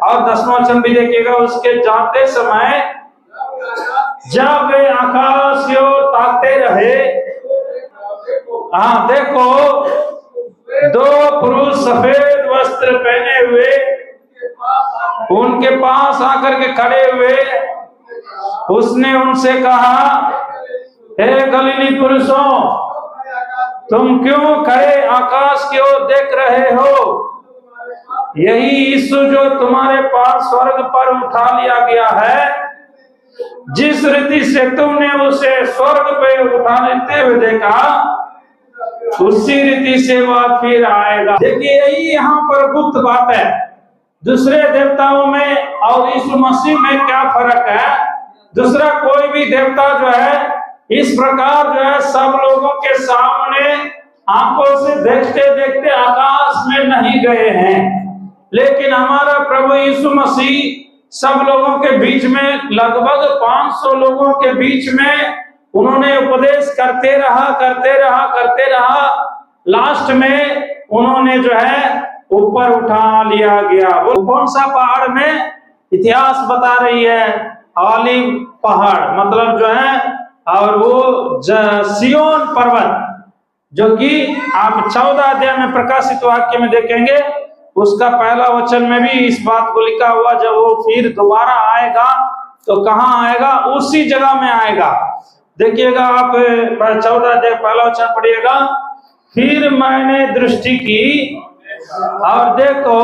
और 10वां वचन भी देखिएगा, उसके जाते समय जब वे आकाश की ओर ताकते रहे, हाँ देखो, दो पुरुष सफेद वस्त्र पहने हुए उनके पास आकर के खड़े हुए। उसने उनसे कहा, हे गलीली पुरुषों, तुम क्यों खड़े आकाश की ओर देख रहे हो? यही यीशु जो तुम्हारे पास स्वर्ग पर उठा लिया गया है, जिस रीति से तुमने उसे स्वर्ग पे उठा लेते हुए देखा, उसी रीति से वह फिर आएगा। देखिए, यही यहाँ पर गुप्त बात है। दूसरे देवताओं में और यीशु मसीह में क्या फर्क है? दूसरा कोई भी देवता जो है इस प्रकार जो है सब लोगों के सामने आंखों से देखते देखते आकाश में नहीं गए हैं, लेकिन हमारा प्रभु यीशु मसीह सब लोगों के बीच में, लगभग 500 लोगों के बीच में उन्होंने उपदेश करते रहा। लास्ट में उन्होंने जो है ऊपर उठा लिया गया। वो कौन सा पहाड़ में? इतिहास बता रही है, ऑलिव पहाड़ मतलब जो है, और वो सियोन पर्वत, जो कि आप 14 अध्याय में प्रकाशित वाक्य में देखेंगे, उसका पहला वचन में भी इस बात को लिखा हुआ, जब वो फिर दोबारा आएगा तो कहाँ आएगा? उसी जगह में आएगा। देखिएगा आप 14 अध्याय पहला वचन पढ़िएगा। फिर मैंने दृष्टि की और देखो,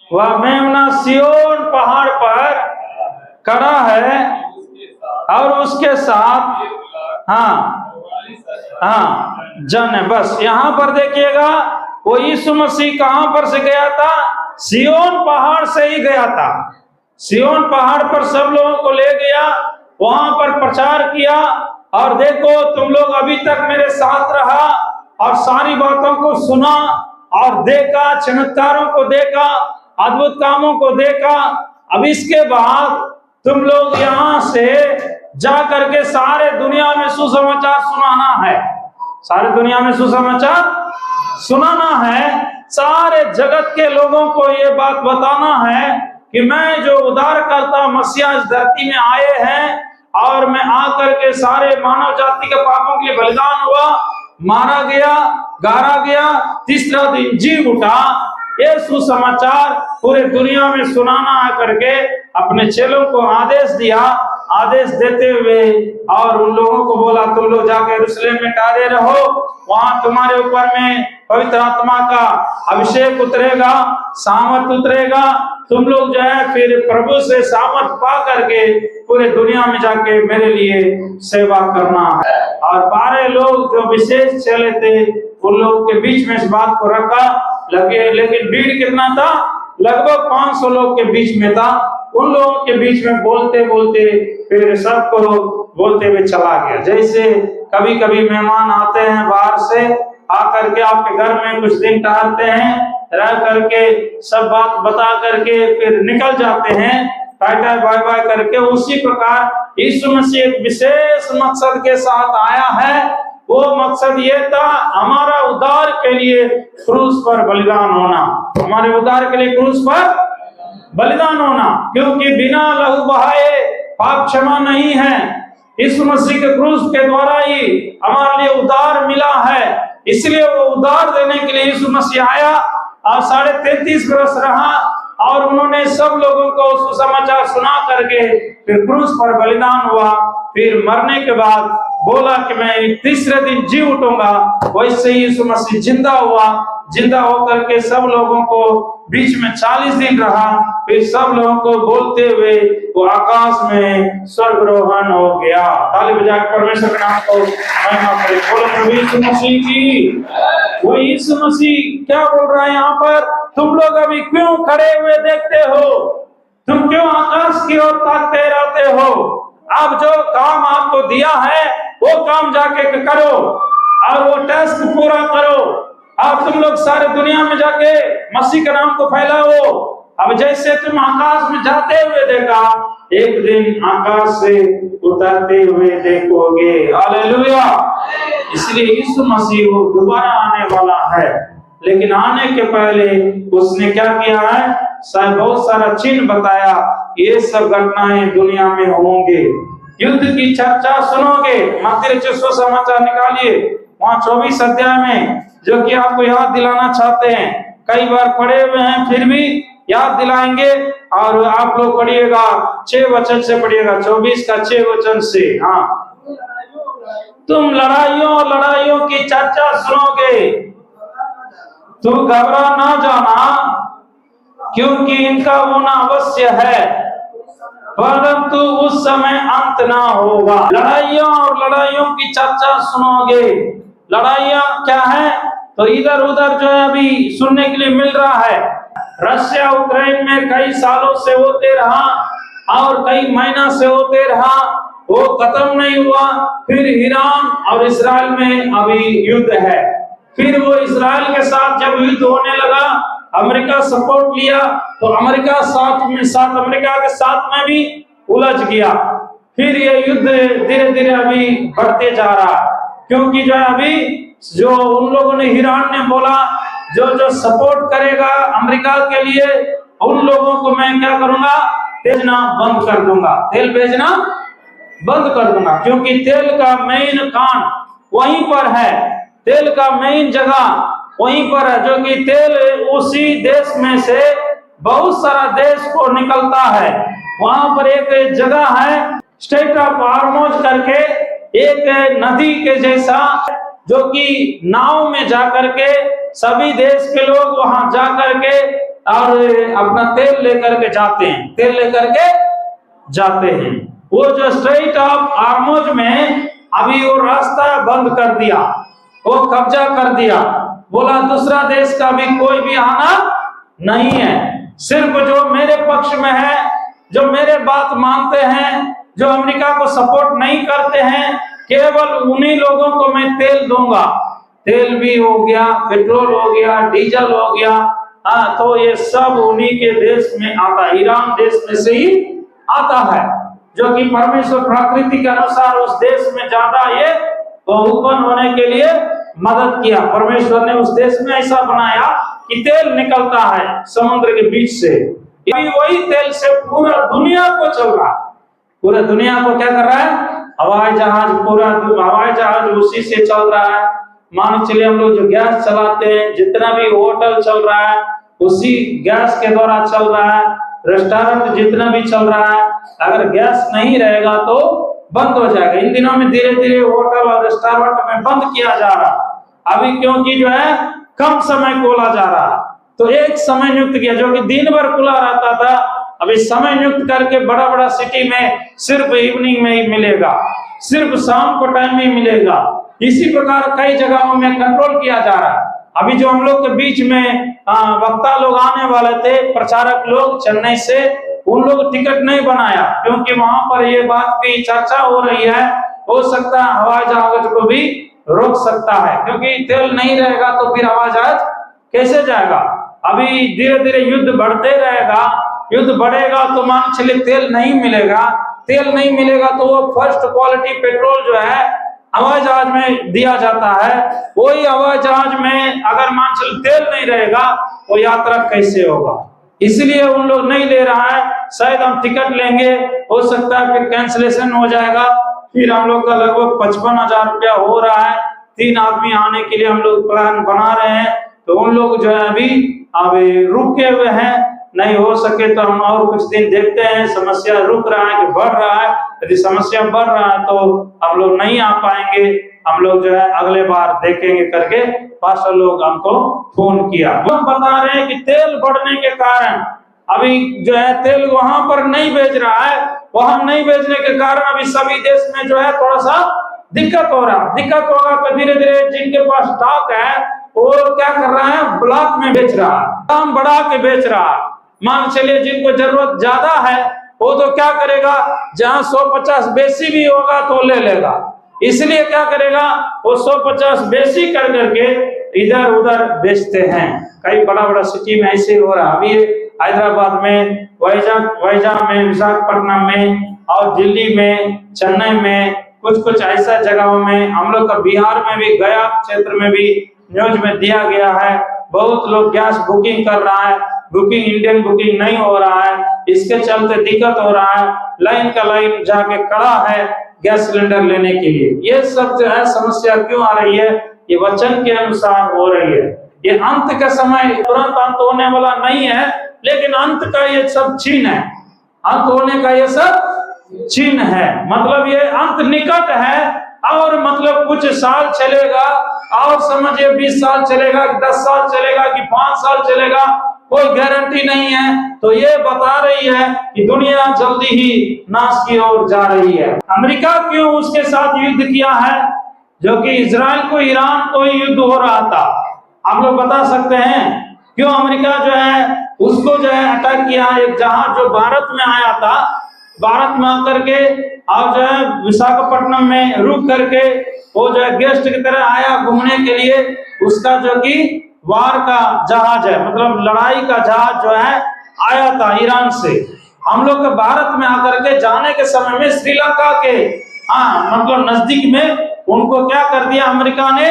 वह मेमना सियोन पहाड़ पर खड़ा है और उसके साथ जन है। बस यहाँ पर देखिएगा, वो यीशु मसीह कहां पर से गया था? सियोन पहाड़ से ही गया था। सियोन पहाड़ पर सब लोगों को ले गया, वहां पर प्रचार किया, और देखो तुम लोग अभी तक मेरे साथ रहा और सारी बातों को सुना और देखा, चमत्कारों को देखा, अद्भुत कामों को देखा। अब इसके बाद तुम लोग यहाँ से जा करके सारे दुनिया में सुसमाचार सुनाना है। सारे दुनिया में सुसमाचार सुनाना है। सारे जगत के लोगों को ये बात बताना है कि मैं जो उद्धारकर्ता मसीहा इस धरती में आए हैं, और मैं आकर के सारे मानव जाति के पापों के लिए बलिदान हुआ, मारा गया, गाड़ा गया, तीसरा दिन जी उठा। ये सुसमाचार पूरे दुनिया में सुनाना है करके अपने चेलों को आदेश दिया। आदेश देते हुए और उन लोगों को बोला, तुम लोग जाकर यरूशलेम में ठहरे रहो, वहां तुम्हारे ऊपर में पवित्र आत्मा का अभिषेक उतरेगा, सामर्थ उतरेगा। तुम लोग जो है फिर प्रभु से सामर्थ पा करके पूरे दुनिया में जाके मेरे लिए सेवा करना है। और 12 लोग जो विशेष चले थे, उन लोगों के बीच में इस बात को रखा लगे। लेकिन भीड़ कितना था? लगभग 500 लोग के बीच में था। उन लोगों के बीच में बोलते बोलते फिर सबको बोलते हुए चला गया। जैसे कभी कभी मेहमान आते हैं बाहर से, आकर के आपके घर में कुछ दिन ठहरते हैं, रह करके सब बात बता करके फिर निकल जाते हैं, टाटा बाय बाय करके। उसी प्रकार यीशु मसीह एक विशेष मकसद के साथ आया है। वो मकसद ये था, हमारा उद्धार के लिए क्रूस पर बलिदान होना। हमारे उद्धार के लिए क्रूस पर बलिदान होना, क्योंकि बिना लहू बहाए पाप क्षमा नहीं है। यीशु मसीह के क्रूस के द्वारा ही हमारे लिए उद्धार मिला है। इसलिए वो उद्धार देने के लिए यीशु मसीह आया और 33.5 वर्ष रहा, और उन्होंने सब लोगों को सुसमाचार सुना करके फिर क्रूस पर बलिदान हुआ। फिर मरने के बाद बोला कि मैं तीसरे दिन जी उठूंगा। वैसे ही यीशु मसीह जिंदा हुआ। जिंदा होकर के सब लोगों को बीच में 40 दिन रहा। फिर सब लोगों को बोलते हुए वो आकाश में स्वर्गरोहण हो गया। ताली बजा के परमेश्वर के नाम को महिमा करें। बोलो प्रभु यीशु मसीह की। वो यीशु मसीह क्या बोल रहा है यहाँ पर? तुम लोग अभी क्यों खड़े हुए देखते हो? तुम क्यों आकाश की ओर ताकते रहते हो? अब जो काम आपको दिया है वो काम जाके करो और वो टेस्ट पूरा करो। अब तुम लोग सारे दुनिया में जाके मसीह के नाम को फैलाओ। अब जैसे तुम आकाश में जाते हुए देखा, एक दिन आकाश से उतरते हुए देखोगे। हालेलुया। इसलिए यीशु मसीह वो दोबारा आने वाला है। लेकिन आने के पहले उसने क्या किया है, बहुत सारा चिन्ह बताया, ये सब घटनाएं दुनिया में होंगे। युद्ध की चर्चा सुनोगे, मत्ती रचित सुसमाचार निकालिए, वहां 24 अध्याय में, जो कि आपको याद दिलाना चाहते हैं, कई बार पढ़े हुए हैं फिर भी याद दिलाएंगे। और आप लोग पढ़िएगा 6 वचन से पढ़िएगा, 24 का 6 वचन से। हाँ, तुम लड़ाइयों और लड़ाइयों की चर्चा सुनोगे, तू घबरा ना जाना, क्योंकि इनका होना अवश्य है, परंतु उस समय अंत ना होगा। लड़ाइयों और लड़ाइयों की चर्चा सुनोगे। लड़ाइयां क्या है, तो इधर उधर जो है अभी सुनने के लिए मिल रहा है। रशिया यूक्रेन में कई सालों से होते रहा और कई महीना से होते रहा, वो खत्म नहीं हुआ। फिर ईरान और इस्राएल में अभी युद्ध है। फिर वो इस्राएल के साथ जब युद्ध होने लगा, अमेरिका सपोर्ट लिया, तो अमेरिका अमेरिका के साथ में भी उलझ गया। फिर ये युद्ध धीरे धीरे अभी बढ़ते जा रहा, क्योंकि जो है अभी जो उन लोगों ने, ईरान ने बोला जो जो सपोर्ट करेगा अमेरिका के लिए, उन लोगों को मैं क्या करूंगा, भेजना बंद कर दूंगा, तेल भेजना बंद कर दूंगा, क्योंकि तेल का मेन कान वहीं पर है, तेल का मेन जगह वहीं पर है, जो कि तेल उसी देश में से बहुत सारा देश को निकलता है। वहां पर एक जगह है स्ट्रेट ऑफ हॉर्मुज करके, एक नदी के जैसा, जो कि नाव में जाकर के सभी देश के लोग वहां जाकर के और अपना तेल लेकर के जाते हैं, तेल लेकर के जाते हैं। वो जो स्ट्रेट ऑफ हॉर्मुज में अभी वो रास्ता बंद कर दिया, वो कब्जा कर दिया, बोला दूसरा देश का भी कोई भी आना नहीं है, सिर्फ जो मेरे पक्ष में है, जो मेरे बात मानते हैं, जो अमेरिका को सपोर्ट नहीं करते हैं, केवल उन्हीं लोगों को मैं तेल दूंगा। तेल भी हो गया, पेट्रोल हो गया, डीजल हो गया, हाँ, तो ये सब उन्हीं के देश में आता है, ईरान देश में से ही आता है, जो कि परमेश्वर प्रकृति के अनुसार उस देश में ज्यादा ये उत्पन्न होने के लिए मदद किया। परमेश्वर ने उस देश में ऐसा बनाया कि तेल निकलता है समुद्र के बीच से, वही तेल से पूरा दुनिया को चल रहा है, पूरा दुनिया को क्या कर रहा है, हवाई जहाज, पूरा हवाई जहाज उसी से चल रहा है। मान चलिए हम लोग जो गैस चलाते हैं, जितना भी होटल चल रहा है उसी गैस के द्वारा चल रहा है, रेस्टोरेंट जितना भी चल रहा है, अगर गैस नहीं रहेगा तो बंद हो जाएगा। इन दिनों में धीरे धीरे होटल और रेस्टोरेंट में बंद किया जा रहा अभी, क्योंकि जो है कम समय खोला जा रहा, तो एक समय नियुक्त किया जो कि दिन भर खुला रहता था, अभी समय नियुक्त करके बड़ा बड़ा सिटी में सिर्फ इवनिंग में ही मिलेगा, सिर्फ शाम को टाइम में मिलेगा। इसी प्रकार कई जगहों में कंट्रोल किया जा रहा है। अभी जो हम लोग के बीच में वक्ता लोग आने वाले थे, प्रचारक लोग चेन्नई से, उन लोग टिकट नहीं बनाया, क्योंकि वहां पर ये बात की चर्चा हो रही है, हो सकता है हवाई जहाज को भी रोक सकता है, क्योंकि तेल नहीं रहेगा तो फिर हवाई जहाज कैसे जाएगा। अभी धीरे धीरे युद्ध बढ़ते रहेगा, युद्ध बढ़ेगा तो मान चलिए तेल नहीं मिलेगा, तेल नहीं मिलेगा तो वो फर्स्ट क्वालिटी पेट्रोल जो है हवाई जहाज में दिया जाता है, वही हवाई जहाज में अगर मान चलिए तेल नहीं रहेगा वो यात्रा कैसे होगा। इसलिए उन लोग नहीं ले रहा है, शायद हम टिकट लेंगे, हो सकता है फिर कैंसिलेशन हो जाएगा, फिर हम लोग का लगभग 55,000 रुपया हो रहा है, 3 आदमी आने के लिए हम लोग प्लान बना रहे हैं, तो उन लोग जो है अभी रुके हुए हैं, नहीं हो सके तो हम और कुछ दिन देखते हैं, समस्या रुक रहा है कि बढ़ रहा है, यदि समस्या बढ़ रहा है तो हम लोग नहीं आ पाएंगे, हम लोग जो है अगले बार देखेंगे करके पास्टर लोग हमको फोन किया। हम बता रहे हैं कि तेल बढ़ने के कारण अभी जो है तेल वहां पर नहीं बेच रहा है, वहां नहीं बेचने के कारण अभी सभी देश में जो है थोड़ा सा दिक्कत हो रहा, दिक्कत होगा तो धीरे धीरे जिनके पास स्टॉक है वो क्या कर रहा है, ब्लॉक में बेच रहा, दाम बढ़ा के बेच रहा। मान चलिए जिनको जरूरत ज्यादा है वो तो क्या करेगा, जहां 150 बेसी भी होगा तो ले लेगा, इसलिए क्या करेगा वो 150 बेसी कर करके इधर उधर बेचते हैं। कई बड़ा बड़ा सिटी में ऐसे हो रहा, अभी हैदराबाद में, वाइजाग में, विशाखापट्टनम में और दिल्ली में, चेन्नई में, कुछ ऐसा जगहों में, हम लोग का बिहार में भी, गया क्षेत्र में भी न्यूज में दिया गया है, बहुत लोग गैस बुकिंग कर रहा है, बुकिंग इंडियन बुकिंग नहीं हो रहा है, इसके चलते दिक्कत हो रहा है, लाइन का लाइन जाके खड़ा है गैस सिलेंडर लेने के लिए। ये सब जो है समस्या क्यों आ रही है? ये वचन के अनुसार हो रही है। ये अंत का समय तुरंत अंत होने वाला नहीं है, लेकिन अंत का ये सब चिन्ह है, अंत होने का ये सब चिन्ह है। मतलब ये अंत निकट है, और मतलब कुछ साल चलेगा, और समझिए 20 साल चलेगा, 10 साल चलेगा कि 5 साल चलेगा, कोई गारंटी नहीं है। तो ये बता रही है कि दुनिया जल्दी ही नाश की ओर जा रही है। अमेरिका क्यों उसके साथ युद्ध किया है, जो कि इजराइल को ईरान को युद्ध हो रहा था? आप लोग बता सकते हैं क्यों अमेरिका जो है उसको जो है अटैक किया? एक जहाज जो भारत में आया था, भारत में आकर के और जो है विशाखापट्टनम में रुक करके वो जो है गेस्ट की तरह आया घूमने के लिए, उसका जो कि वार का जहाज है, मतलब लड़ाई का जहाज जो है आया था ईरान से। हम लोग के भारत में आकर के जाने के समय में श्रीलंका के मतलब नजदीक में उनको क्या कर दिया अमेरिका ने,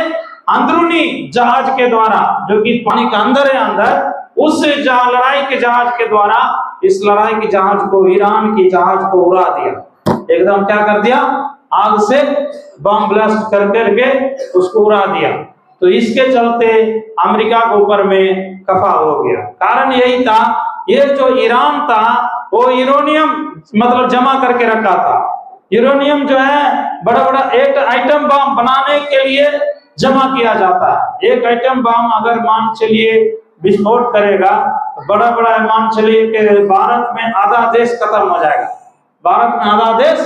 अंदरूनी जहाज के द्वारा, जो कि पानी के अंदर है, अंदर उस लड़ाई के जहाज के द्वारा इस लड़ाई के जहाज को, ईरान की जहाज को उड़ा दिया। एकदम क्या कर दिया, आग से बम ब्लास्ट कर करके उसको उड़ा दिया। तो इसके चलते अमेरिका के ऊपर में खफा हो गया। कारण यही था, ये जो ईरान था वो यूरेनियम मतलब जमा करके रखा था। यूरेनियम जो है बड़ा बड़ा एक आइटम बम बनाने के लिए जमा किया जाता है। एक आइटम बम अगर मान चलिए विस्फोट करेगा तो बड़ा बड़ा मान चलिए कि भारत में आधा देश खत्म हो जाएगा, भारत में आधा देश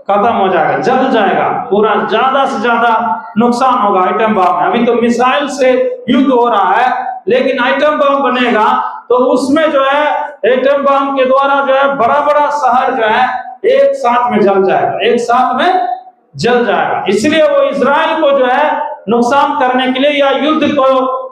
खत्म हो जाएगा, जल जाएगा पूरा, ज्यादा से ज्यादा नुकसान होगा आइटम बम में। अभी तो मिसाइल से युद्ध हो रहा है, लेकिन आइटम बम बनेगा तो उसमें जो है आइटम बम के द्वारा जो है बड़ा बड़ा शहर जो है एक साथ में जल जाएगा, एक साथ में जल जाएगा। इसलिए वो इजराइल को जो है नुकसान करने के लिए या युद्ध को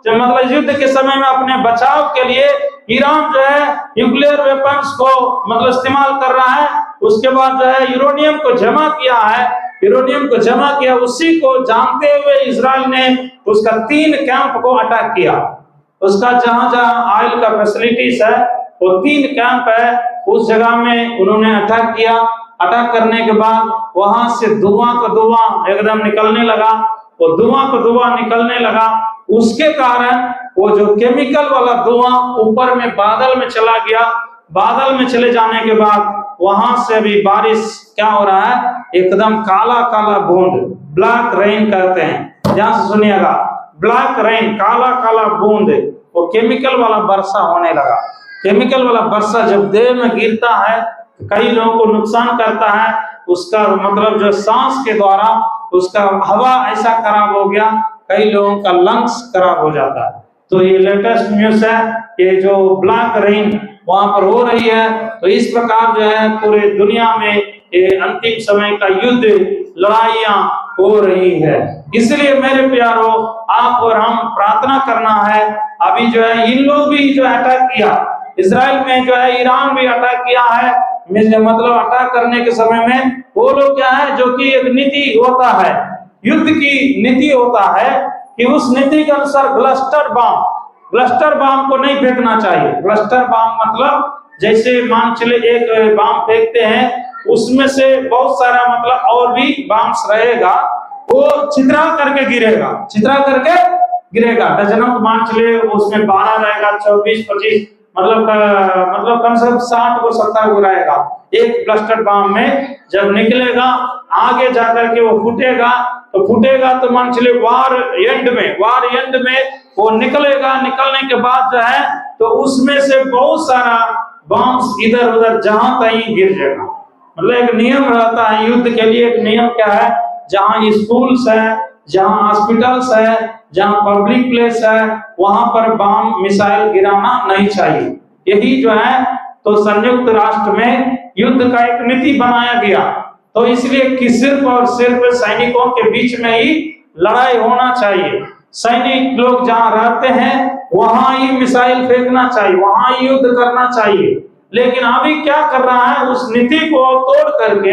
मतलब युद्ध के समय में अपने बचाव के लिए ईरान जो है न्यूक्लियर वेपन्स को मतलब इस्तेमाल कर रहा है। उसके बाद जो है यूरेनियम को जमा किया है, यूरेनियम को जमा किया, उसी को जानते हुए इजराइल ने उसका 3 कैंप को अटैक किया। उसका जहां जहां ऑयल का फैसिलिटीज है वो 3 कैंप है, उस जगह में उन्होंने अटैक किया। अटैक करने के बाद वहां से धुआं का धुआं एकदम निकलने लगा, वो धुआं का धुआं निकलने लगा। उसके कारण वो जो केमिकल वाला धुआं ऊपर में बादल में चला गया। बादल में चले जाने के बाद वहां से भी बारिश क्या हो रहा है, एकदम काला काला बूंद, ब्लैक रेन कहते हैं। ध्यान से सुनिएगा, ब्लैक रेन, काला काला बूंद, वो केमिकल वाला वर्षा होने लगा। केमिकल वाला वर्षा जब देह में गिरता है तो कई लोगों को नुकसान करता है। उसका मतलब जो सांस के द्वारा उसका हवा ऐसा खराब हो गया, कई लोगों का लंग्स खराब हो जाता है। तो ये लेटेस्ट न्यूज है, ये जो ब्लैक रेन वहां पर हो रही है। तो इस प्रकार जो है पूरे दुनिया में ये अंतिम समय का युद्ध, लड़ाइयां हो रही है। इसलिए मेरे प्यारो, आप और हम प्रार्थना करना है। अभी जो है इन लोग भी जो अटैक किया इजराइल में, जो है ईरान भी अटैक किया है। मतलब अटैक करने के समय में वो लोग क्या है, जो कि एक नीति होता है, युद्ध की नीति होता है कि उस नीति के अनुसार क्लस्टर बम को नहीं फेंकना चाहिए। क्लस्टर बम मतलब जैसे मान चले एक बम फेंकते हैं, उसमें से बहुत सारा मतलब और भी बम्स रहेगा, वो छितरा करके गिरेगा। डजनों को मान चले उसमें 12 रहेगा, 24-25 मतलब कम से कम 60 को 70 को रहेगा। एक क्लस्टर बम में जब निकलेगा आगे जाकर के वो फूटेगा तो मान चले वार एंड में वो निकलेगा। निकलने के बाद जो है तो उसमें से बहुत सारा बम्स इधर उधर जहां कहीं गिर जाएगा। मतलब एक नियम रहता है युद्ध के लिए, एक नियम क्या है, जहां स्कूल्स है, जहां हॉस्पिटल्स है, जहां पब्लिक प्लेस है, वहां पर बम मिसाइल गिराना नहीं चाहिए। यही जो है तो संयुक्त राष्ट्र में युद्ध का एक नीति बनाया गया। तो इसलिए कि सिर्फ और सिर्फ सैनिकों के बीच में ही लड़ाई होना चाहिए। सैनिक लोग जहां रहते हैं वहां ही मिसाइल फेंकना चाहिए, वहां ही युद्ध करना चाहिए। लेकिन अभी क्या कर रहा है, उस नीति को तोड़ करके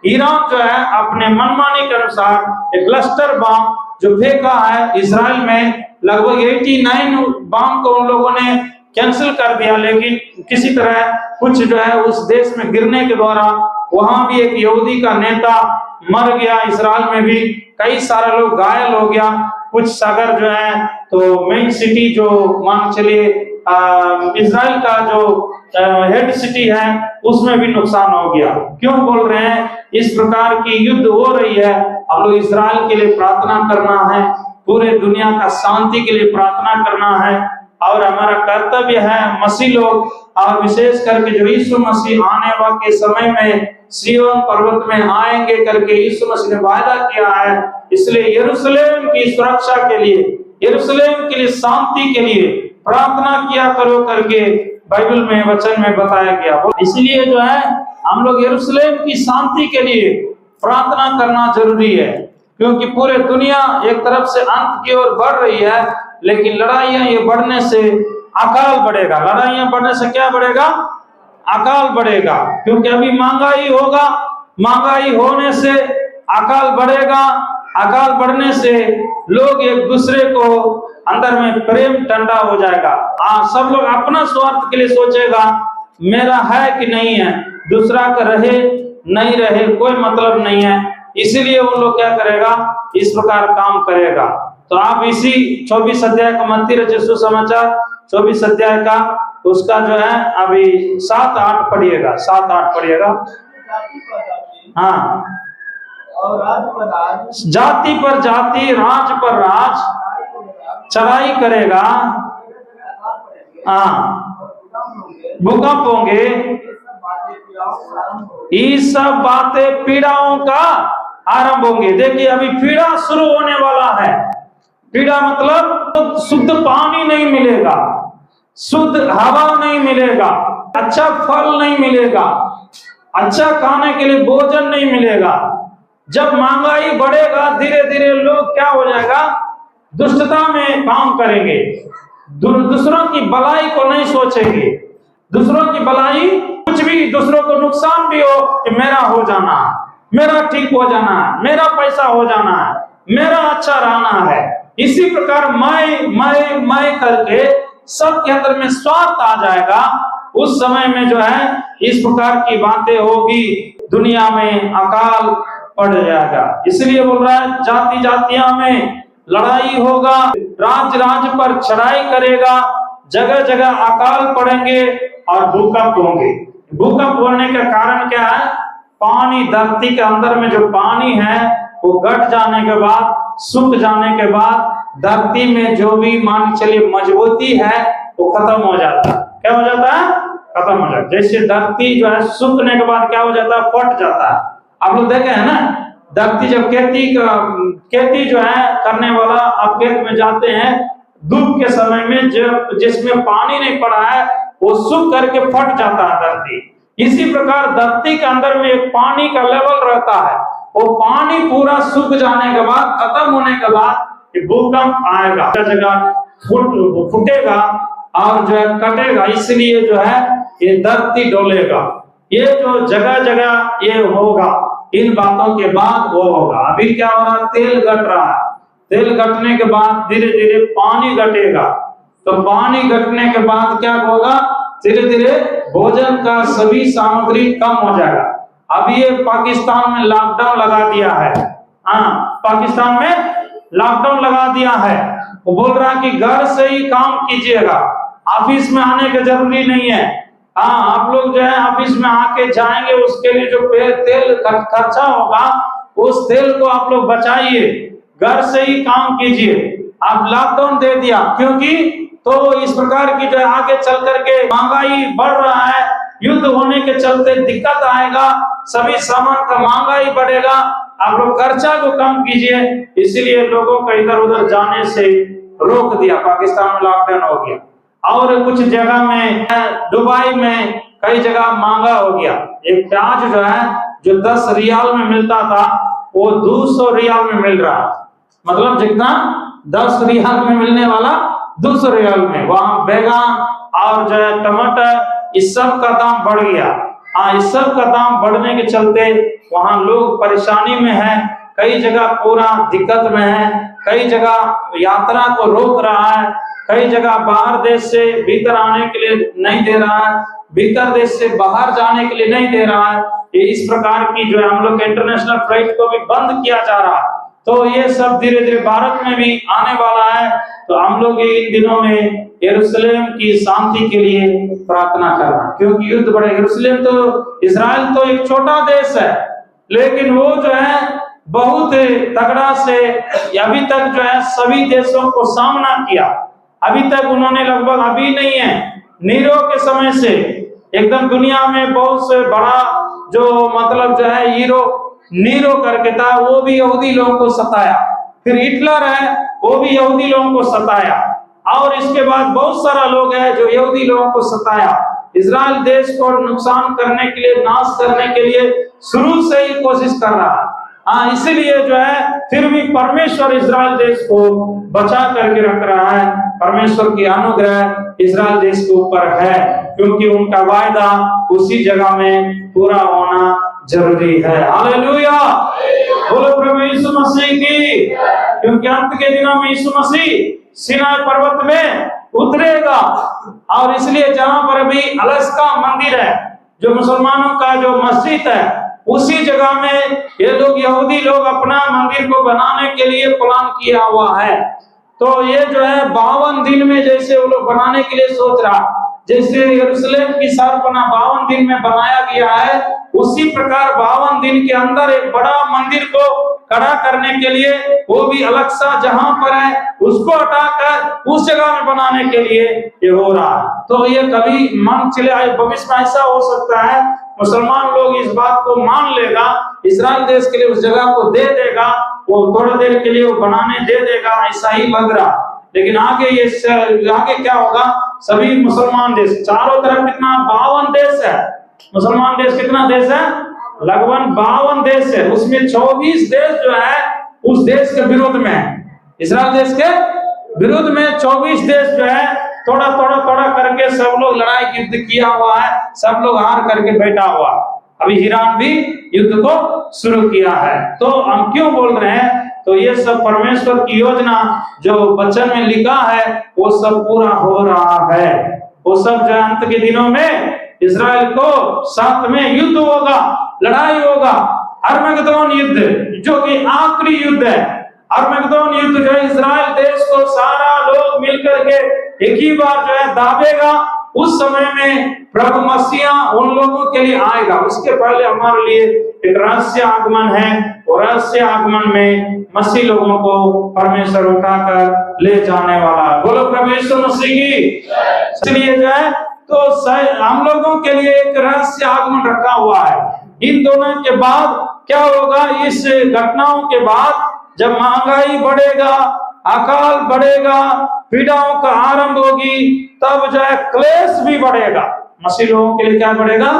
ईरान जो है अपने मनमानी के अनुसार एक क्लस्टर बम जो फेंका है इजराइल में, लगभग 89 बम को उन लोगों ने कैंसिल कर दिया, लेकिन किसी तरह कुछ जो है उस देश में गिरने के द्वारा वहां भी एक यहूदी का नेता मर गया। इजराइल में भी कई सारे लोग घायल हो गया। कुछ सागर जो है तो मेन सिटी जो मान चलिए इजराइल का जो हेड सिटी है उसमें भी नुकसान हो गया। क्यों बोल रहे हैं? इस प्रकार की युद्ध हो रही है। हम लोग इजराइल के लिए प्रार्थना करना है, पूरे दुनिया का शांति के लिए प्रार्थना करना है, और हमारा कर्तव्य है मसीह लोग, और विशेष करके जो यीशु मसीह आने वाले समय में सिय्योन पर्वत में आएंगे करके यीशु मसीह ने वायदा किया है। इसलिए यरूशलेम की सुरक्षा के लिए, यरूशलेम के लिए शांति के लिए प्रार्थना किया करो करके बाइबल में वचन में बताया गया। इसलिए जो है हम लोग यरूशलेम की शांति के लिए प्रार्थना करना जरूरी है, क्योंकि पूरे दुनिया एक तरफ से अंत की ओर बढ़ रही है, लेकिन लड़ाइयां ये बढ़ने से अकाल बढ़ेगा। लड़ाइयां बढ़ने से क्या बढ़ेगा? अकाल बढ़ेगा, क्योंकि अभी महंगाई होगा, महंगाई होने से अकाल बढ़ेगा, अकाल बढ़ने से लोग एक दूसरे को अंदर में प्रेम ठंडा हो जाएगा। सब लोग अपना स्वार्थ के लिए सोचेगा, मेरा है कि नहीं है, दूसरा का रहे नहीं रहे कोई मतलब नहीं है। इसीलिए वो लोग क्या करेगा? इस प्रकार काम करेगा। तो आप इसी 24 अध्याय का मत्ती रचित सुसमाचार 24 अध्याय का उसका जो है अभी 7-8 पढ़िएगा, 7-8 पढ़िएगा। हाँ, जाति पर जाति, राज पर राज चढ़ाई करेगा, हाँ भूकंप होंगे, ये सब बातें पीड़ाओं का आरंभ होंगे। देखिए अभी पीड़ा शुरू होने वाला है। पीड़ा मतलब शुद्ध पानी नहीं मिलेगा, शुद्ध हवा नहीं मिलेगा, अच्छा फल नहीं मिलेगा, अच्छा खाने के लिए भोजन नहीं मिलेगा। जब महंगाई बढ़ेगा धीरे धीरे लोग क्या हो जाएगा? दुष्टता में काम करेंगे, दूसरों की भलाई को नहीं सोचेंगे। दूसरों की भलाई, कुछ भी दूसरों को नुकसान भी हो कि मेरा हो जाना है, मेरा ठीक हो जाना है, मेरा पैसा हो जाना है, मेरा अच्छा रहना है। इसी प्रकार मैं करके सबके अंदर में स्वार्थ आ जाएगा। उस समय में जो है इस प्रकार की बातें होगी, दुनिया में अकाल पड़ जाएगा। इसलिए बोल रहा है जाति जातियां में लड़ाई होगा, राज राज पर चढ़ाई करेगा, जगह जगह अकाल पड़ेंगे और भूकंप होंगे। भूकंप होने का कारण क्या है? पानी, धरती के अंदर में जो पानी है वो घट जाने के बाद, सूख जाने के बाद धरती में जो भी मान चलिए मजबूती है वो खत्म हो जाता है। क्या हो जाता है? खत्म हो जाता है। जैसे धरती जो है सूखने के बाद क्या हो जाता है? फट जाता है। आप लोग देखे हैं ना, धरती जब खेती जो है करने वाला, आप खेत में जाते हैं धूप के समय में, जब जिसमें पानी नहीं पड़ा है वो सूख करके फट जाता है धरती। इसी प्रकार धरती के अंदर में एक पानी का लेवल रहता है, वो पानी पूरा सूख जाने के बाद, खत्म होने के बाद भूकंप आएगा, जगह फूटेगा और जो है कटेगा। इसलिए जो है ये धरती डोलेगा। ये जो जगह जगह ये होगा, इन बातों के बाद वो होगा। अभी क्या हो रहा है? तेल घट रहा है, तेल घटने के बाद धीरे धीरे पानी घटेगा, तो पानी घटने के बाद क्या होगा? धीरे धीरे भोजन का सभी सामग्री कम हो जाएगा। अब ये पाकिस्तान में लॉकडाउन लगा दिया है, हाँ पाकिस्तान में लॉकडाउन लगा दिया है। वो बोल रहा है कि घर से ही काम कीजिएगा, ऑफिस में आने का जरूरी नहीं है। हाँ, आप लोग जो है ऑफिस में आके जाएंगे, उसके लिए जो तेल खर्चा होगा उस तेल को आप लोग बचाइए, घर से ही काम कीजिए। आप लॉकडाउन दे दिया क्योंकि तो इस प्रकार की जो आगे चल करके महंगाई बढ़ रहा है, युद्ध होने के चलते दिक्कत आएगा, सभी सामान का महंगाई बढ़ेगा, आप लोग खर्चा को कम कीजिए। इसीलिए लोगों को इधर उधर जाने से रोक दिया, पाकिस्तान में लॉकडाउन हो गया। और कुछ जगह में, दुबई में कई जगह महंगा हो गया। एक प्याज जो है जो 10 रियाल में मिलता था वो 200 रियाल में मिल रहा है। मतलब जितना 10 रियाल में मिलने वाला 200 रियाल में। वहां बैगन और जो है टमाटर, इस सब का दाम बढ़ गया। हाँ, इस सब का दाम बढ़ने के चलते वहां लोग परेशानी में है। कई जगह पूरा दिक्कत में है, कई जगह यात्रा को रोक रहा है, कई जगह बाहर देश से भीतर आने के लिए नहीं दे रहा है, भीतर देश से बाहर जाने के लिए नहीं दे रहा है। ये इस प्रकार की जो है हम लोग के इंटरनेशनल फ्लाइट को भी बंद किया जा रहा है। तो ये सब धीरे धीरे भारत में भी आने वाला है। तो हम लोग इन दिनों में यरूशलेम की शांति के लिए प्रार्थना करना, क्योंकि युद्ध बड़े, यरूशलेम तो, इजराइल तो एक छोटा देश है, लेकिन वो जो है बहुत तगड़ा से अभी तक जो है सभी देशों को सामना किया। अभी तक उन्होंने लगभग, अभी नहीं है, नीरो के समय से एकदम दुनिया में बहुत से बड़ा जो मतलब जो है नीरो करके था, वो भी यहूदी लोगों को सताया। फिर हिटलर है, वो भी यहूदी लोगों को सताया। और इसके बाद बहुत सारा लोग है जो यहूदी लोगों को सताया। इजराइल देश को नुकसान करने के लिए, नाश करने के लिए शुरू से ही कोशिश कर रहा है। हाँ, इसीलिए जो है फिर भी परमेश्वर इजराइल देश को बचा करके रख रहा है। परमेश्वर की अनुग्रह इजराइल देश के ऊपर है, क्योंकि उनका वायदा उसी जगह में पूरा होना जरूरी है। हालेलुया, बोलो प्रभु यीशु मसीह की। क्योंकि अंत के दिनों में यीशु मसीह सीनाई पर्वत में उतरेगा, और इसलिए जहां पर अभी अलस्का मंदिर है, जो मुसलमानों का जो मस्जिद है, उसी जगह में ये लोग, यहूदी लोग अपना मंदिर को बनाने के लिए प्लान किया हुआ है। तो ये जो है 52 दिन में जैसे वो लोग बनाने के लिए सोच रहा, जैसे यरूशलेम की शहरपनाह 52 दिन में बनाया गया है, उसी प्रकार 52 दिन के अंदर एक बड़ा मंदिर को खड़ा करने के लिए, वो भी अलक्सा जहां पर है उसको हटाकर उस जगह में बनाने के लिए ये हो रहा है। तो ये कभी मन चले आए, भविष्य में ऐसा हो सकता है मुसलमान लोग इस बात को मान लेगा, इजराइल देश के लिए उस जगह को दे देगा, वो थोड़ी देर के लिए वो बनाने दे देगा, ऐसा ही लग रहा। लेकिन आगे आगे क्या होगा, सभी मुसलमान देश, चारों तरफ कितना 52 देश है, मुसलमान देश कितना देश है, लगभग 52 देश है, उसमें 24 देश जो है उस देश के विरोध में है। इजराइल देश के विरुद्ध में 24 देश जो है थोड़ा थोड़ा करके सब लोग लड़ाई युद्ध किया हुआ है, सब लोग हार करके बैठा हुआ। अभी ईरान भी युद्ध को शुरू किया है। तो हम क्यों बोल रहे हैं, तो ये सब परमेश्वर की योजना जो वचन में लिखा है वो सब पूरा हो रहा है। वो सब जो अंत के दिनों में इजराइल को साथ में युद्ध होगा, लड़ाई होगा, अरमगदोन युद्ध जो कि आखिरी युद्ध है। अरमगदोन युद्ध जो है इजराइल देश को सारा लोग मिलकर के एक ही बार जो है दाबेगा। उस समय में प्रभु मसीहा उन लोगों के लिए आएगा। उसके पहले हमारे लिए एक रहस्य आगमन है, और रहस्य आगमन में मसीह लोगों को परमेश्वर उठाकर ले जाने वाला है। बोलो प्रभु यीशु मसीह की। इसलिए जो है तो हम लोगों के लिए एक रहस्य आगमन रखा हुआ है। इन दोनों के बाद क्या होगा, इस घटनाओं के बाद जब महंगाई बढ़ेगा, अकाल बढ़ेगा, पीड़ाओं का आरंभ होगी, तब जो है क्लेश भी बढ़ेगा। मसीह लोगों के लिए क्या बढ़ेगा,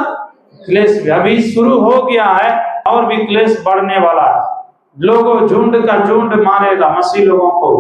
क्लेश भी। अभी शुरू हो गया है और भी क्लेश बढ़ने वाला है। लोगों झुंड का झुंड मारेगा मसीह लोगों को,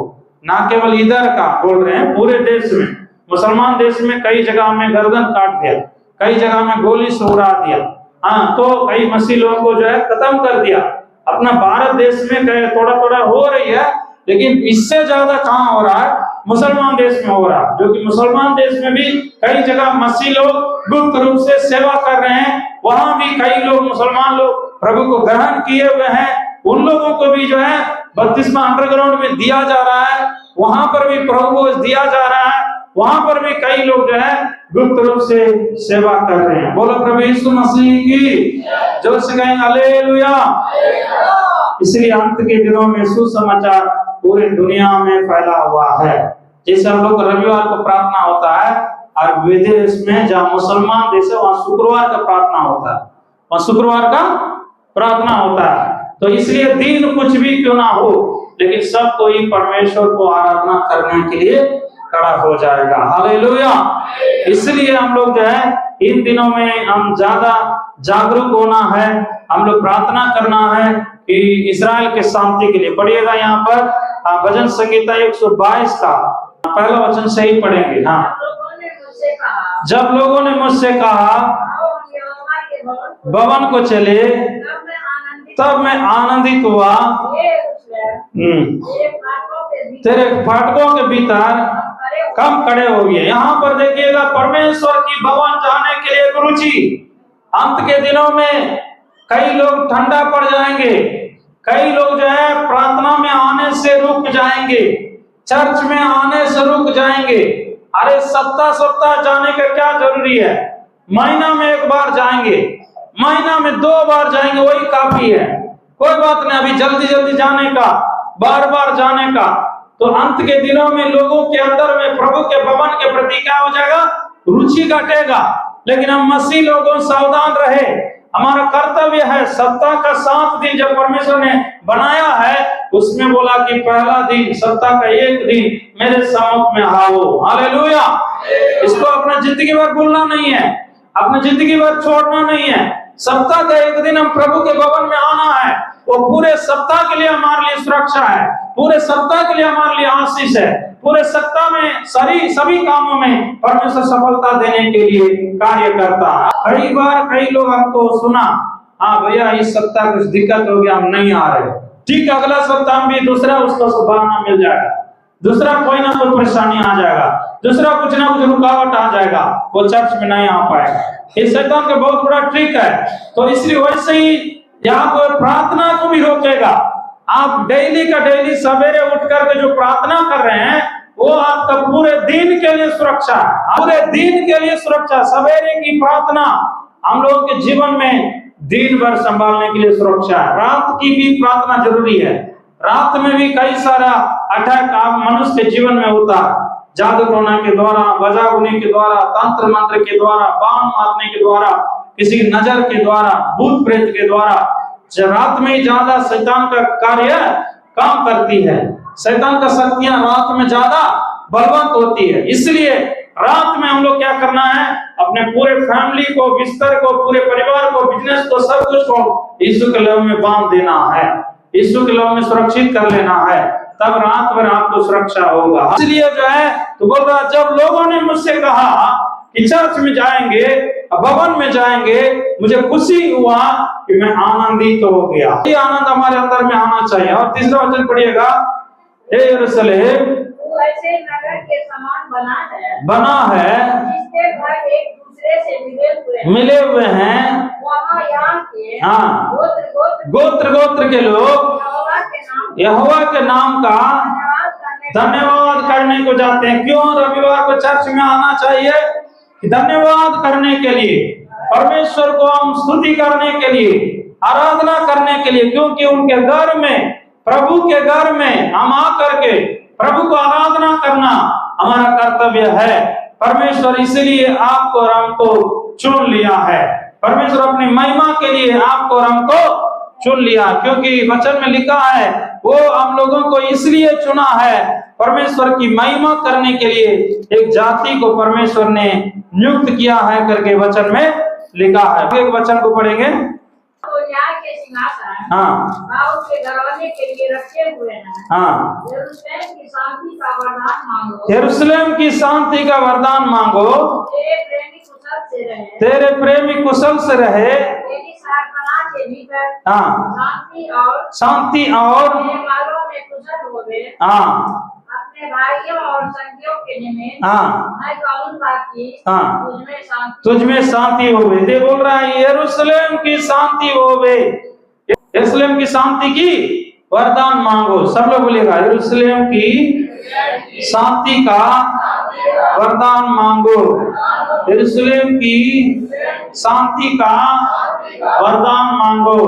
ना केवल इधर का बोल रहे हैं, पूरे देश में। मुसलमान देश में कई जगह में गर्दन काट दिया, कई जगह में गोली से उड़ा दिया, हाँ, तो कई मसीह लोगों को जो है खत्म कर दिया। अपना भारत देश में थोड़ा थोड़ा हो रही है, लेकिन इससे ज्यादा कहाँ हो रहा है, मुसलमान देश में हो रहा है। जो कि मुसलमान देश में भी कई जगह मसीह लोग गुप्त रूप से सेवा कर रहे हैं, वहां भी कई लोग मुसलमान लोग प्रभु को ग्रहण किए हुए हैं। उन लोगों को भी जो है बपतिस्मा अंडरग्राउंड में दिया जा रहा है, वहां पर भी प्रभु को दिया जा रहा है, वहां पर भी कई लोग जो है गुप्त रूप से सेवा कर रहे हैं। बोलो प्रभु यीशु मसीह की, जोर से कहें हालेलुया। इसलिए अंत के दिनों में सुसमाचार पूरी दुनिया में फैला हुआ है। जैसे हम लोग रविवार को प्रार्थना होता है, और विदेश में जहाँ मुसलमान देश है वहां शुक्रवार का प्रार्थना होता है, वहां शुक्रवार का प्रार्थना होता है। तो इसलिए दिन कुछ भी क्यों ना हो, लेकिन सब कोई परमेश्वर को आराधना करने के लिए खड़ा हो जाएगा। हालेलुया। इसलिए हम लोग जो है इन दिनों में हम ज्यादा जागरूक होना है, हम लोग प्रार्थना करना है कि इस्राएल के शांति के लिए। पढ़िएगा यहाँ पर भजन संहिता 122 का पहला वचन से ही पढ़ेंगे। हाँ, जब लोगों ने मुझसे कहा भवन को चले, तब मैं आनंदित हुआ। तेरे फाटकों के भीतर कम खड़े हो गए। यहाँ पर देखिएगा, परमेश्वर की भवन जाने के लिए एक रुचि। अंत के दिनों में कई लोग ठंडा पड़ जाएंगे, कई लोग जो है प्रार्थना में आने से रुक जाएंगे, चर्च में आने से रुक जाएंगे। अरे सप्ताह सप्ताह जाने का क्या जरूरी है? महीना में एक बार जाएंगे, महीना में 2 बार जाएंगे, वही काफी है। कोई बात नहीं, अभी जल्दी जल्दी जाने का, बार बार जाने का। तो अंत के दिनों में लोगों के अंदर में प्रभु के भवन के प्रति क्या हो जाएगा? रुचि घटेगा। लेकिन हम मसीह लोगों सावधान रहे। हमारा कर्तव्य है, सप्ताह का 7 दिन जब परमेश्वर ने बनाया है, उसमें बोला कि पहला दिन, सप्ताह का 1 दिन मेरे सम्मुख में आओ। हालेलुया। इसको अपना जिंदगी भर भूलना नहीं है, अपनी जिंदगी भर छोड़ना नहीं है। सप्ताह का 1 दिन हम प्रभु के भवन में आना है। वो पूरे सप्ताह के लिए हमारे लिए सुरक्षा है, पूरे सप्ताह के लिए हमारे लिए आशीष है। पूरे सप्ताह में सभी कामों में परमेश्वर सफलता देने के लिए कार्य करता है। कई बार कई लोग हमको सुना, हाँ भैया इस सप्ताह कुछ दिक्कत हो गया, हम नहीं आ रहे। ठीक, अगला सप्ताह में भी दूसरा उसको बहाना मिल जाएगा, दूसरा कोई ना कोई परेशानी आ जाएगा, दूसरा कुछ ना कुछ रुकावट आ जाएगा, वो चर्च में नहीं आ पाएगा। ये शैतान का बहुत बड़ा ट्रिक है। तो इसलिए वैसे ही यहाँ पर प्रार्थना को भी रोकेगा। आप डेली का डेली सवेरे उठ करके जो प्रार्थना कर रहे हैं, वो आपका पूरे दिन के लिए सुरक्षा है, पूरे दिन के लिए सुरक्षा। सवेरे की प्रार्थना हम लोगों के जीवन में दिन भर संभालने के लिए सुरक्षा है। रात की भी प्रार्थना जरूरी है। रात में भी कई सारा अटैक मनुष्य के जीवन में होता है, जादू टोना के द्वारा, बजागुनी के द्वारा, तंत्र मंत्र के द्वारा, बाण मारने के द्वारा, किसी की नजर के द्वारा, भूत प्रेत के द्वारा। रात में ही ज्यादा शैतान का कार्य काम करती है, शैतान का शक्तियां रात में ज्यादा बलवंत होती है। इसलिए रात में हम लोग क्या करना है? अपने पूरे फैमिली को, बिस्तर को, पूरे परिवार को, बिजनेस को, सब कुछ को यीशु के लहू में बांध देना है, यीशु के लहू में सुरक्षित कर लेना है, तब रात भर आपको सुरक्षा होगा। इसलिए जो है तो बोल रहा, जब लोगों ने मुझसे कहा कि चर्च में जाएंगे, भवन में जाएंगे, मुझे खुशी हुआ कि मैं आनंदित हो गया। ये आनंद हमारे अंदर में आना चाहिए। और तीसरा वचन पढ़िएगा, हे यरूशलेम तू ऐसे नगर के समान बना है जिसके घर एक दूसरे से मिले हुए हैं। वहाँ यहाँ के हाँ, गोत्र गोत्र के लोग यहोवा के नाम का धन्यवाद करने को जाते हैं। क्यों रविवार को चर्च में आना चाहिए? धन्यवाद करने के लिए, परमेश्वर को हम स्तुति करने के लिए, आराधना करने के लिए। क्योंकि उनके घर में, प्रभु के घर में हम आकर के प्रभु को आराधना करना हमारा कर्तव्य है। परमेश्वर इसलिए आपको और हमको चुन लिया है। परमेश्वर अपनी महिमा के लिए आपको और हमको चुन लिया, क्योंकि वचन में लिखा है वो हम लोगों को इसलिए चुना है, परमेश्वर की महिमा करने के लिए एक जाति को परमेश्वर ने नियुक्त किया है करके वचन में लिखा है। एक वचन को पढ़ेंगे। के सिंहासन हाँ, के घरवाने के लिए रखे हुए हैं। हाँ, यरूशलेम की शांति का वरदान मांगो। यरूशलेम की शांति का वरदान मांगो। तेरे प्रेमी कुशल से रहे। तेरे प्रेमी कुशल से रहे। तेरी शहरपनाह के भीतर हाँ, शांति और मालों में कुशल होवे। हाँ, अपने भाइयों और संगियों के निमित्त हाँ, मैं कहूँगा कि हाँ, तुझ में शांति होवे। दे बोल रहा है यरूशलेम की शांति होवे, यरूशलेम की शांति की वरदान मांगो। सब लोग बोलेगा यरूशलेम की शांति का वरदान मांगो, यरूशलेम की शांति का वरदान मांगो।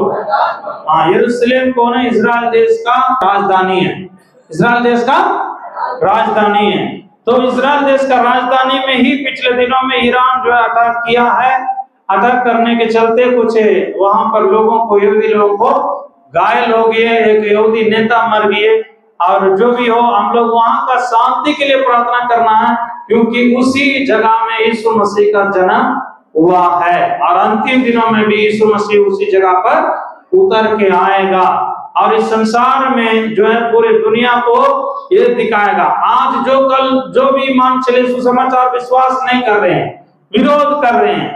हाँ, यरूशलेम कौन है? इजराइल देश का राजधानी है, इजराइल देश का राजधानी है। तो इजराइल देश का राजधानी में ही पिछले दिनों में ईरान जो है अटैक किया है। अटैक करने के चलते कुछ वहां पर लोगों को, यहूदी लोगों को घायल हो गए, एक यहूदी नेता मर गए। और जो भी हो, हम लोग वहां का शांति के लिए प्रार्थना करना है, क्योंकि उसी जगह में यीशु मसीह का जन्म हुआ है और अंतिम दिनों में भी यीशु मसीह उसी जगह पर उतर के आएगा और इस संसार में जो है पूरी दुनिया को ये दिखाएगा। आज जो भी मान चले सुसमाचार विश्वास नहीं कर रहे हैं, विरोध कर रहे हैं,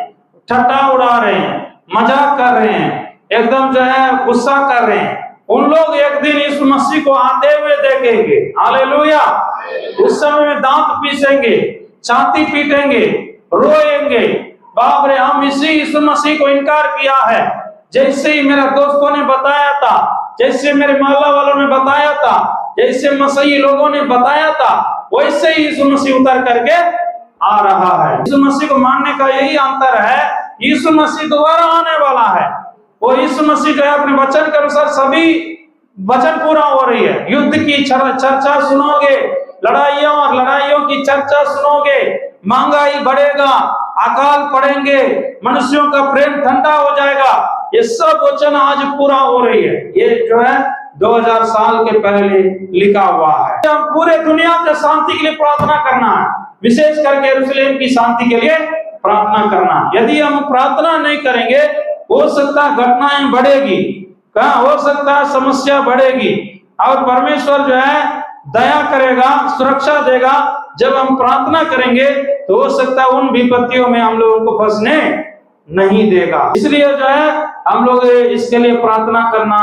ठट्टा उड़ा रहे हैं, मजाक कर रहे हैं, एकदम जो है गुस्सा कर रहे हैं, उन लोग एक दिन यीशु मसीह को आते हुए देखेंगे। हालेलुया। उस समय में दांत पीसेंगे, छाती पीटेंगे, रोएंगे, बाप रे हम इसी यीशु मसीह को इनकार किया है। जैसे ही मेरे दोस्तों ने बताया था, जैसे मेरे मोहल्ला वालों ने बताया था, जैसे मसीही लोगों ने बताया था, वैसे ही यीशु मसीह उतर करके आ रहा है। यीशु मसीह को मानने का यही अंतर है, यीशु मसीह दोबारा आने वाला है। वो यीशु मसीह जो है अपने वचन के अनुसार सभी वचन पूरा हो रही है। युद्ध की चर्चा सुनोगे, लड़ाइयों और लड़ाइयों की चर्चा सुनोगे, महंगाई बढ़ेगा, अकाल पड़ेंगे, मनुष्यों का प्रेम ठंडा हो जाएगा, ये सब वचन आज पूरा हो रही है। ये जो है 2000 साल के पहले लिखा हुआ है। हम पूरे दुनिया के शांति के लिए प्रार्थना करना है, विशेष करके यरूशलेम की शांति के लिए प्रार्थना करना। यदि हम प्रार्थना नहीं करेंगे, हो सकता है घटनाएं बढ़ेगी, कहाँ हो सकता है समस्या बढ़ेगी, और परमेश्वर जो है दया करेगा, सुरक्षा देगा। जब हम प्रार्थना करेंगे तो हो सकता है उन विपत्तियों में हम लोगों को फंसने नहीं देगा। इसलिए जो है हम लोग इसके लिए प्रार्थना करना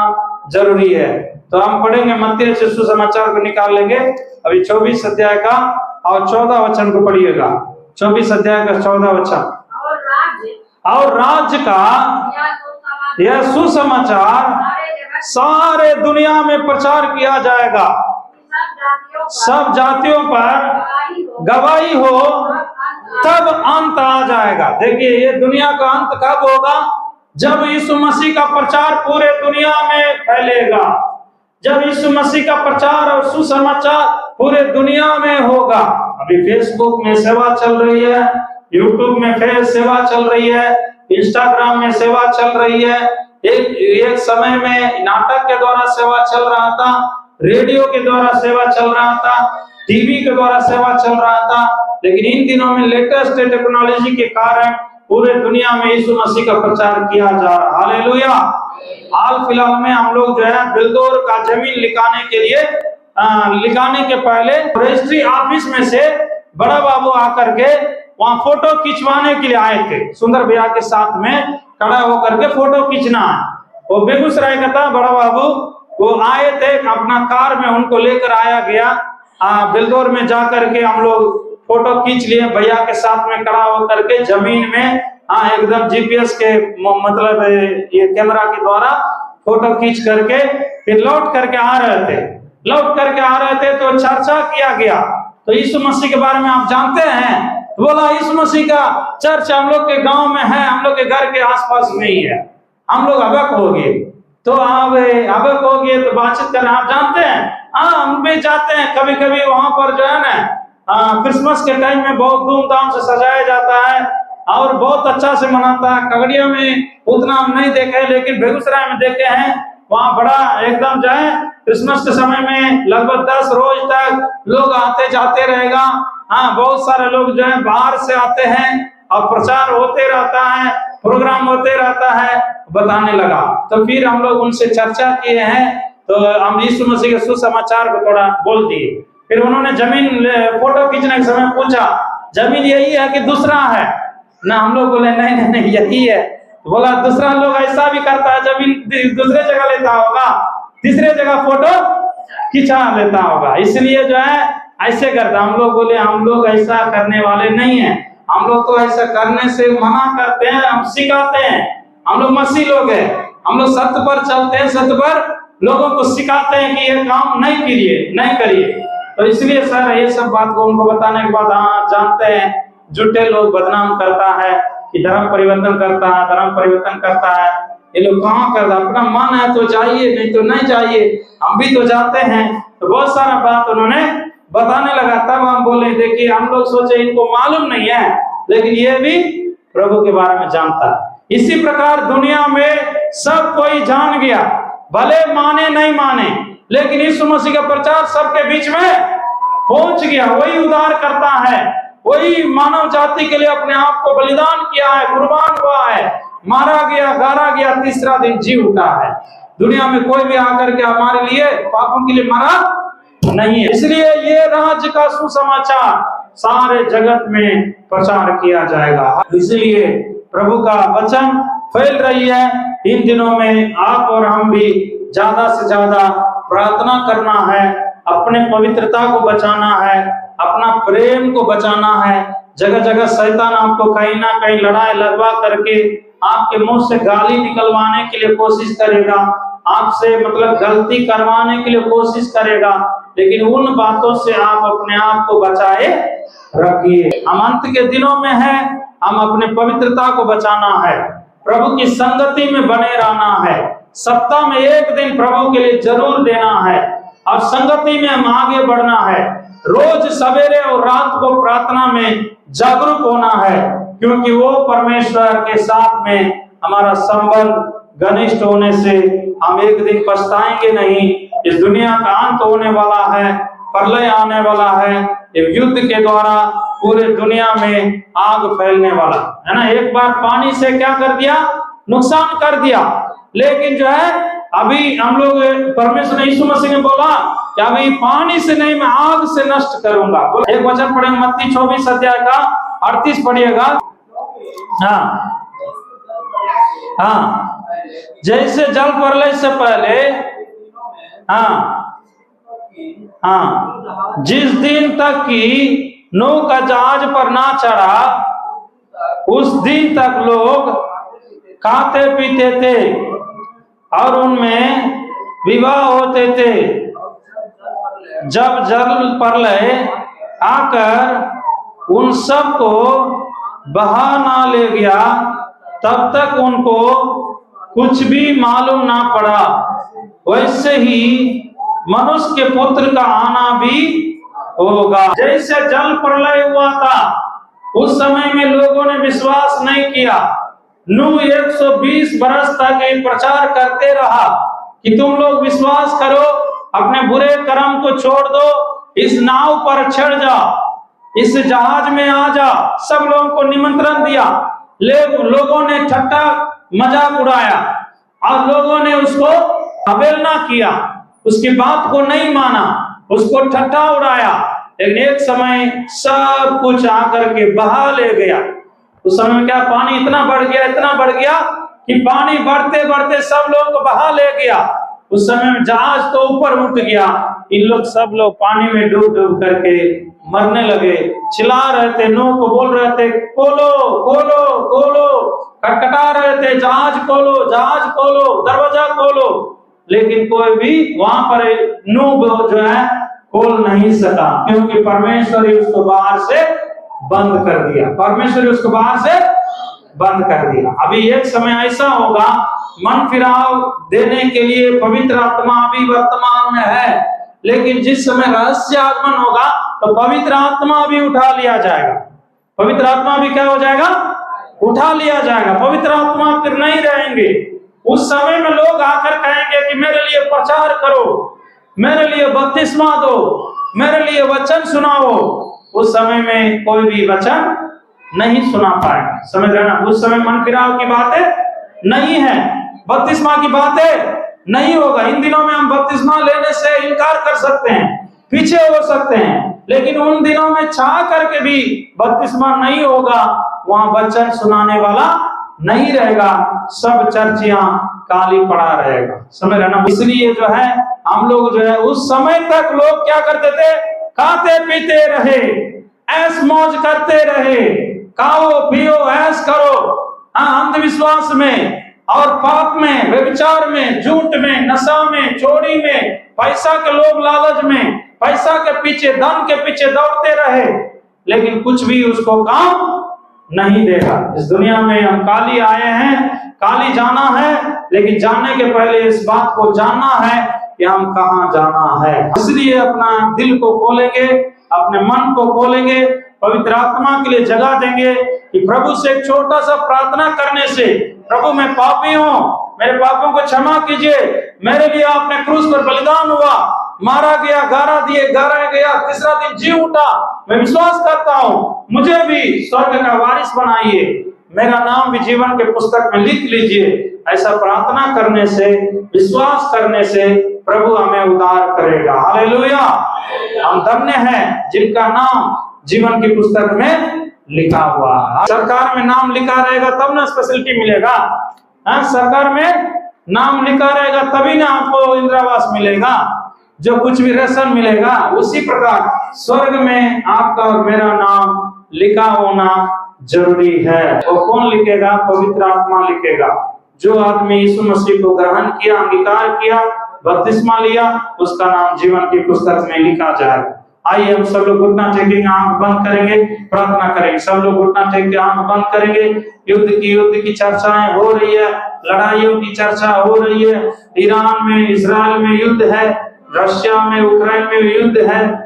जरूरी है। तो हम पढ़ेंगे मत्ती से सुसमाचार को निकाल लेंगे, अभी 24 अध्याय का और 14 वचन को पढ़िएगा। 24 अध्याय का 14 वचन। और राज्य का यह सुसमाचार सारे दुनिया में प्रचार किया जाएगा, सब जातियों पर गवाही हो, तब अंत आ जाएगा। देखिए ये दुनिया का अंत कब होगा? जब यीशु मसीह का प्रचार पूरे दुनिया में फैलेगा, जब यीशु मसीह का प्रचार और सुसमाचार पूरे दुनिया में होगा। अभी फेसबुक में सेवा चल रही है, यूट्यूब में फिर सेवा चल रही है, इंस्टाग्राम में सेवा चल रही है। एक समय में नाटक के द्वारा सेवा चल रहा था, रेडियो के द्वारा सेवा चल रहा था, टीवी के द्वारा सेवा चल रहा था, लेकिन इन दिनों में लेटेस्ट टेक्नोलॉजी के कारण पूरे दुनिया में यीशु मसीह का प्रचार किया जा रहा है। हालेलुया। हाल फिलहाल में हम लोग जो है बिल्दौर का जमीन लिखाने के लिए लिखाने के पहले रजिस्ट्री ऑफिस में से बड़ा बाबू आकर के वहां फोटो खिंचवाने के लिए आए थे। सुंदर भैया के साथ में खड़ा होकर के फोटो खींचना है। वो बेगूसराय का था बड़ा बाबू, वो आए थे अपना कार में, उनको लेकर आया गया। बिल्दौर में जाकर के हम लोग फोटो खींच लिए भैया के साथ में खड़ा होकर के जमीन में। एकदम जीपीएस के मतलब ये कैमरा के द्वारा फोटो खींच करके फिर लौट करके आ रहे थे तो चर्चा किया गया। तो यीशु मसीह के बारे में आप जानते हैं? तो बोला यीशु मसीह का चर्च हम लोग के गांव में है, हम लोग के घर के आसपास में ही है। हम लोग अबक हो गए, तो अबक हो गए तो बातचीत करना। आप जानते हैं हम भी जाते हैं कभी कभी वहां पर जो है ना क्रिसमस के टाइम में बहुत धूमधाम से सजाया जाता है और बहुत अच्छा से मनाता है। कगड़िया में उतना हम नहीं देखे, लेकिन बेगूसराय में देखे हैं। वहाँ बड़ा एकदम जो है क्रिसमस के समय में लगभग 10 रोज तक लोग आते जाते रहेगा। बहुत सारे लोग जो है बाहर से आते हैं और प्रचार होते रहता है, प्रोग्राम होते रहता है। बताने लगा तो फिर हम लोग उनसे चर्चा किए हैं, तो हम यीशु मसीह के सुसमाचार को थोड़ा बोल दिए। फिर उन्होंने जमीन फोटो खींचने के समय पूछा जमीन यही है कि दूसरा है ना? हम लोग बोले नहीं यही है। तो बोला दूसरा लोग ऐसा भी करता है, जमीन दूसरे जगह लेता होगा, तीसरे जगह फोटो खिंचा लेता होगा, इसलिए जो है ऐसे करता। हम लोग बोले हम लोग ऐसा करने वाले नहीं है, हम लोग तो ऐसा करने से मना करते हैं, हम सिखाते हैं। हम लोग मसीह लोग हैं, हम लोग सत्य पर चलते हैं, सत्य पर लोगों को सिखाते हैं कि ये काम नहीं करिए। तो इसलिए सर ये सब बात को उनको बताने के बाद जानते हैं झूठे लोग बदनाम करता है कि धर्म परिवर्तन करता है। ये लोग कहाँ करता, अपना मन है तो चाहिए, नहीं तो नहीं चाहिए। हम भी तो जाते हैं। तो बहुत सारा बात उन्होंने बताने लगा। तब हम बोले देखिए हम लोग सोचे इनको मालूम नहीं है, लेकिन ये भी प्रभु के बारे में जानता है। इसी प्रकार दुनिया में सब कोई जान गया, भले माने नहीं माने, लेकिन यीशु मसीह का प्रचार सबके बीच में पहुंच गया। वही उद्धार करता है, वही मानव जाति के लिए अपने आप को बलिदान किया है, कुर्बान हुआ है, मारा गया, गाड़ा गया, तीसरा दिन जी उठा है। दुनिया में कोई भी आकर के हमारे लिए पापों के लिए मरा नहीं है। इसलिए ये राज्य का सुसमाचार सारे जगत में प्रचार किया जाएगा। इसलिए प्रभु का वचन फैल रही है, इन दिनों में आप और हम भी ज्यादा से ज्यादा प्रार्थना करना है, अपने पवित्रता को बचाना है, अपना प्रेम को बचाना है। जगह जगह शैतान आपको कहीं ना कहीं लड़ाई लगवा करके आपके मुंह से गाली निकलवाने के लिए कोशिश करेगा, आपसे मतलब गलती करवाने के लिए कोशिश करेगा, लेकिन उन बातों से आप अपने आप को बचाए रखिए। हम अंत के दिनों में है, हम अपने पवित्रता को बचाना है, प्रभु की संगति में बने रहना है, सप्ताह में एक दिन प्रभु के लिए जरूर देना है और संगति में हम आगे बढ़ना है। रोज सवेरे और रात को प्रार्थना में जागरूक होना है, क्योंकि वो परमेश्वर के साथ में हमारा संबंध घनिष्ठ होने से हम एक दिन पछताएंगे नहीं। इस दुनिया का अंत होने वाला है, प्रलय आने वाला है, एक युद्ध के द्वारा पूरे दुनिया में आग फैलने वाला है ना। एक बार पानी से क्या कर दिया, नुकसान कर दिया, लेकिन जो है अभी हम लोग परमेश्वर ने यीशु मसीह ने बोला कि अभी पानी से नहीं मैं आग से नष्ट करूंगा। एक वचन पढ़ेंगे मत्ती 24 अध्याय का 38 पढ़िएगा। हाँ हाँ, जैसे जल प्रलय से पहले, हाँ हाँ, जिस दिन तक कि नूह का जहाज पर ना चढ़ा उस दिन तक लोग खाते पीते थे और उनमें विवाह होते थे। जब जल प्रलय आकर उन सबको बहा ना ले गया तब तक उनको कुछ भी मालूम ना पड़ा। वैसे ही मनुष्य के पुत्र का आना भी होगा। जैसे जल प्रलय हुआ था उस समय में लोगों ने विश्वास नहीं किया। नूह 120 बरस तक ये प्रचार करते रहा कि तुम लोग विश्वास करो, अपने बुरे कर्म को छोड़ दो, इस नाव पर चढ़ जाओ, इस जहाज में आ जाओ। सब लोगों को निमंत्रण दिया, लोगों ने ठट्टा मजाक उड़ाया और लोगों ने उसको अवहेलना किया, उसकी बात को नहीं माना, उसको ठट्ठा उड़ाया। लेकिन एक समय सब कुछ आकर के बहा ले गया। उस समय में क्या पानी इतना बढ़ गया कि पानी बढ़ते बढ़ते सब लोगों को बहा ले गया। उस समय में जहाज तो ऊपर उठ गया, इन लोग सब लोग पानी में डूब डूब करके मरने लगे। चिल्ला रहे थे, नूह को बोल रहे थे खोलो खोलो खोलो, खटखटा रहे थे जहाज खोलो जहाज खोलो, दरवाजा खोलो, लेकिन कोई भी वहां पर नूह जो है खोल नहीं सका, क्योंकि परमेश्वर ही उसको बाहर से बंद कर दिया। परमेश्वर ही उसको बाहर से बंद कर दिया। अभी एक समय ऐसा होगा, मन फिराव देने के लिए पवित्र आत्मा अभी वर्तमान में है, लेकिन जिस समय रहस्य आगमन होगा तो पवित्र आत्मा भी उठा लिया जाएगा। पवित्र आत्मा भी क्या हो जाएगा, उठा लिया जाएगा। पवित्र आत्मा फिर नहीं रहेंगे। उस समय में लोग आकर कहेंगे कि मेरे लिए प्रचार करो, मेरे लिए बपतिस्मा दो, मेरे लिए वचन सुनाओ। उस समय में कोई भी वचन नहीं सुना पाएगा। समझ रहे ना, उस समय मन फिराव की बातें नहीं है, बपतिस्मा की बातें नहीं होगा। इन दिनों में हम बपतिस्मा लेने से इनकार कर सकते हैं, पीछे हो सकते हैं, लेकिन उन दिनों में चाह करके भी बपतिस्मा नहीं होगा। वहां वचन सुनाने वाला नहीं रहेगा, सब चर्चियां काली पड़ा रहेगा। समझ रहे ना, इसलिए जो है हम लोग जो है उस समय तक लोग क्या करते थे, खाते पीते रहे, ऐश मौज करते रहे, खाओ पियो ऐश करो, अंधविश्वास में और पाप में, व्यभिचार में, झूठ में, नशा में, चोरी में, पैसा के लोभ लालच में, पैसा के पीछे, धन के पीछे दौड़ते रहे, लेकिन कुछ भी उसको काम नहीं देगा। इस दुनिया में हम काली आए हैं, काली जाना है, लेकिन जाने के पहले इस बात को जानना है कि हम कहाँ जाना है। इसलिए अपना दिल को खोलेंगे, अपने मन को खोलेंगे, पवित्र आत्मा के लिए जगह देंगे कि प्रभु से एक छोटा सा प्रार्थना करने से, प्रभु मैं पापी हूँ, मेरे पापों को क्षमा कीजिए, मेरे लिए आपने क्रूस पर बलिदान हुआ, मारा गया, गारा गया, तीसरा दिन जी उठा, मैं विश्वास करता हूँ, मुझे भी स्वर्ग का वारिस बनाइए, मेरा नाम भी जीवन के पुस्तक में लिख लीजिए। ऐसा प्रार्थना करने से, विश्वास करने से प्रभु हमें उद्धार करेगा। हालेलुया। हम धन्य हैं जिनका नाम जीवन की पुस्तक में लिखा हुआ है। सरकार में नाम लिखा रहेगा तब ना स्पेशलिटी मिलेगा। सरकार में नाम लिखा रहेगा तभी ना आपको इंदिरावास मिलेगा, जो कुछ भी राशन मिलेगा। उसी प्रकार स्वर्ग में आपका और मेरा नाम लिखा होना जरूरी है। और कौन लिखेगा? पवित्र आत्मा लिखेगा। जो आदमी यीशु मसीह को ग्रहण किया, अंगीकार किया, बपतिस्मा लिया, उसका नाम जीवन की पुस्तक में लिखा जाएगा। आइए हम सब लोग घुटना टेकेंगे, आंख बंद करेंगे, प्रार्थना करेंगे। सब लोग घुटना टेक के आंख बंद करेंगे। युद्ध की चर्चाएं हो रही है, लड़ाइयों की चर्चा हो रही है। ईरान में, इजराइल में युद्ध है, रशिया में, यूक्रेन में युद्ध है।